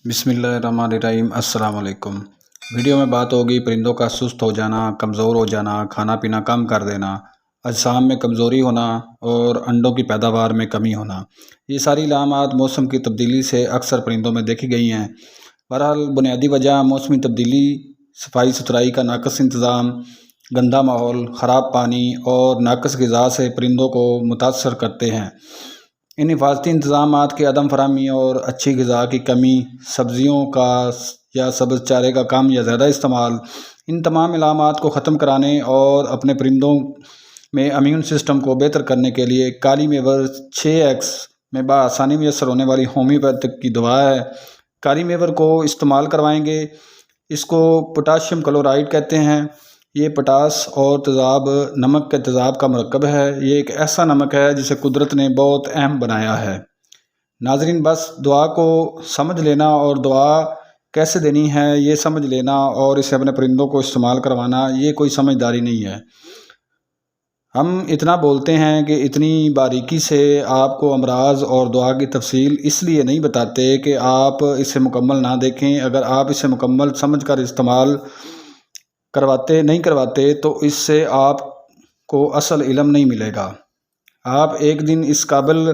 بسم اللہ الرحمن الرحیم۔ السلام علیکم۔ ویڈیو میں بات ہوگی پرندوں کا سست ہو جانا، کمزور ہو جانا، کھانا پینا کم کر دینا، اجسام میں کمزوری ہونا اور انڈوں کی پیداوار میں کمی ہونا۔ یہ ساری علامات موسم کی تبدیلی سے اکثر پرندوں میں دیکھی گئی ہیں۔ بہرحال بنیادی وجہ موسمی تبدیلی، صفائی ستھرائی کا ناقص انتظام، گندا ماحول، خراب پانی اور ناقص غذا سے پرندوں کو متاثر کرتے ہیں۔ ان حفاظتی انتظامات کی عدم فراہمی اور اچھی غذا کی کمی، سبزیوں کا یا سبز چارے کا کم یا زیادہ استعمال، ان تمام علامات کو ختم کرانے اور اپنے پرندوں میں امیون سسٹم کو بہتر کرنے کے لیے کالی میور 6X میں بآسانی میسر ہونے والی ہومیوپیتھک کی دوا ہے۔ کالی میور کو استعمال کروائیں گے۔ اس کو پوٹاشیم کلورائڈ کہتے ہیں۔ یہ پوٹاس اور تیزاب نمک کے تیزاب کا مرکب ہے۔ یہ ایک ایسا نمک ہے جسے قدرت نے بہت اہم بنایا ہے۔ ناظرین، بس دعا کو سمجھ لینا اور دعا کیسے دینی ہے یہ سمجھ لینا اور اسے اپنے پرندوں کو استعمال کروانا، یہ کوئی سمجھداری نہیں ہے۔ ہم اتنا بولتے ہیں کہ اتنی باریکی سے آپ کو امراض اور دعا کی تفصیل اس لیے نہیں بتاتے کہ آپ اسے مکمل نہ دیکھیں۔ اگر آپ اسے مکمل سمجھ کر استعمال نہیں کرواتے تو اس سے آپ کو اصل علم نہیں ملے گا۔ آپ ایک دن اس قابل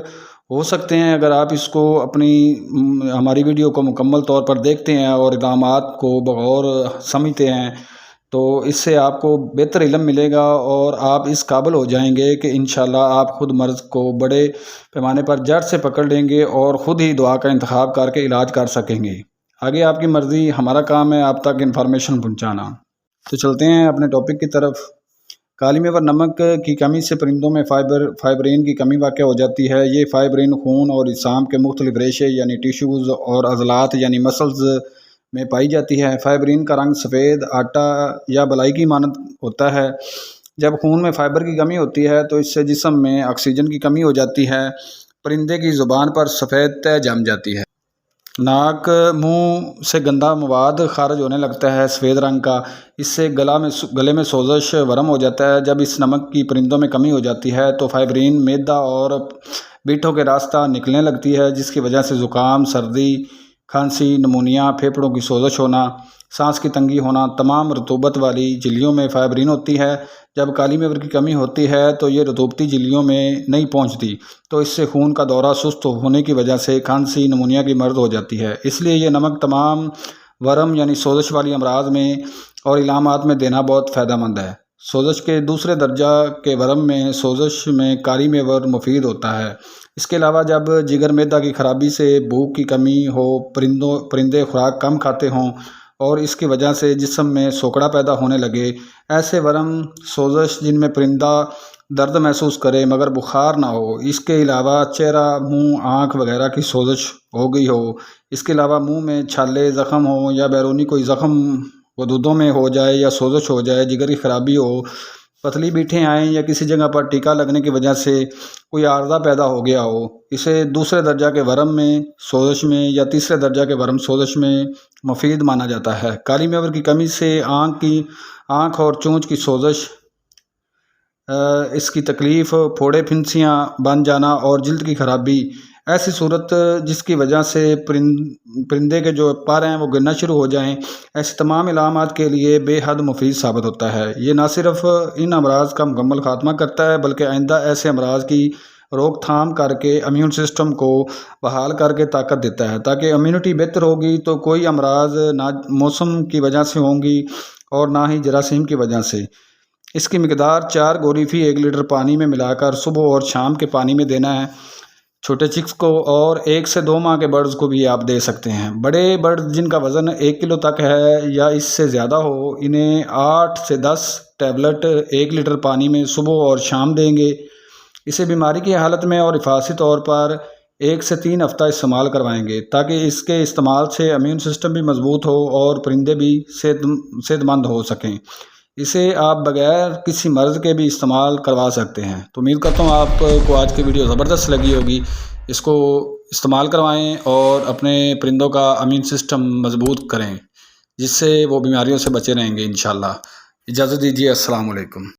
ہو سکتے ہیں اگر آپ اس کو ہماری ویڈیو کو مکمل طور پر دیکھتے ہیں اور علامات کو بغور سمجھتے ہیں، تو اس سے آپ کو بہتر علم ملے گا اور آپ اس قابل ہو جائیں گے کہ انشاءاللہ آپ خود مرض کو بڑے پیمانے پر جڑ سے پکڑ لیں گے اور خود ہی دعا کا انتخاب کر کے علاج کر سکیں گے۔ آگے آپ کی مرضی، ہمارا کام ہے آپ تک انفارمیشن پہنچانا۔ تو چلتے ہیں اپنے ٹاپک کی طرف۔ کالی میور نمک کی کمی سے پرندوں میں فائبرین کی کمی واقع ہو جاتی ہے۔ یہ فائبرین خون اور اجسام کے مختلف ریشے یعنی ٹیشوز اور عضلات یعنی مسلز میں پائی جاتی ہے۔ فائبرین کا رنگ سفید، آٹا یا بالائی کی مانند ہوتا ہے۔ جب خون میں فائبر کی کمی ہوتی ہے تو اس سے جسم میں آکسیجن کی کمی ہو جاتی ہے۔ پرندے کی زبان پر سفید تہ جم جاتی ہے۔ ناک، منہ سے گندا مواد خارج ہونے لگتا ہے سفید رنگ کا۔ اس سے گلے میں سوزش، ورم ہو جاتا ہے۔ جب اس نمک کی پرندوں میں کمی ہو جاتی ہے تو فائبرین معدہ اور بیٹھوں کے راستہ نکلنے لگتی ہے، جس کی وجہ سے زکام، سردی، کھانسی، نمونیا، پھیپھڑوں کی سوزش ہونا، سانس کی تنگی ہونا۔ تمام رطوبت والی جھلیوں میں فائبرین ہوتی ہے۔ جب کالی میور کی کمی ہوتی ہے تو یہ رطوبتی جھلیوں میں نہیں پہنچتی، تو اس سے خون کا دورہ سست ہونے کی وجہ سے کھانسی، نمونیا کی مرض ہو جاتی ہے۔ اس لیے یہ نمک تمام ورم یعنی سوزش والی امراض میں اور علامات میں دینا بہت فائدہ مند ہے۔ سوزش کے دوسرے درجہ کے ورم میں سوزش میں کالی میور مفید ہوتا ہے۔ اس کے علاوہ جب جگر معدہ کی خرابی سے بھوک کی کمی ہو، پرندے خوراک کم کھاتے ہوں اور اس کی وجہ سے جسم میں سوکڑا پیدا ہونے لگے، ایسے ورم سوزش جن میں پرندہ درد محسوس کرے مگر بخار نہ ہو، اس کے علاوہ چہرہ، منہ، آنکھ وغیرہ کی سوزش ہو گئی ہو، اس کے علاوہ منہ میں چھالے، زخم ہو یا بیرونی کوئی زخم غدودوں میں ہو جائے یا سوزش ہو جائے، جگر کی خرابی ہو، پتلی بیٹھیں آئیں یا کسی جگہ پر ٹیکا لگنے کی وجہ سے کوئی عارضہ پیدا ہو گیا ہو، اسے دوسرے درجہ کے ورم میں سوزش میں یا تیسرے درجہ کے ورم سوزش میں مفید مانا جاتا ہے۔ کالی میور کی کمی سے آنکھ اور چونچ کی سوزش، اس کی تکلیف، پھوڑے پھنسیاں بن جانا اور جلد کی خرابی، ایسی صورت جس کی وجہ سے پرندے کے جو پر ہیں وہ گرنا شروع ہو جائیں، ایسے تمام علامات کے لیے بے حد مفید ثابت ہوتا ہے۔ یہ نہ صرف ان امراض کا مکمل خاتمہ کرتا ہے بلکہ آئندہ ایسے امراض کی روک تھام کر کے امیون سسٹم کو بحال کر کے طاقت دیتا ہے، تاکہ امیونٹی بہتر ہوگی تو کوئی امراض نہ موسم کی وجہ سے ہوں گی اور نہ ہی جراثیم کی وجہ سے۔ اس کی مقدار 4 گولی فی 1 لیٹر پانی میں ملا کر صبح اور شام کے پانی میں دینا ہے، چھوٹے چکس کو، اور 1 سے 2 ماہ کے برڈز کو بھی آپ دے سکتے ہیں۔ بڑے برڈز جن کا وزن 1 کلو تک ہے یا اس سے زیادہ ہو، انہیں 8 سے 10 ٹیبلٹ 1 لیٹر پانی میں صبح اور شام دیں گے۔ اسے بیماری کی حالت میں اور حفاظتی طور پر 1 سے 3 ہفتہ استعمال کروائیں گے، تاکہ اس کے استعمال سے امیون سسٹم بھی مضبوط ہو اور پرندے بھی صحت مند ہو سکیں۔ اسے آپ بغیر کسی مرض کے بھی استعمال کروا سکتے ہیں۔ تو امید کرتا ہوں آپ کو آج کی ویڈیو زبردست لگی ہوگی۔ اس کو استعمال کروائیں اور اپنے پرندوں کا امیون سسٹم مضبوط کریں، جس سے وہ بیماریوں سے بچے رہیں گے انشاءاللہ۔ اجازت دیجیے، السلام علیکم۔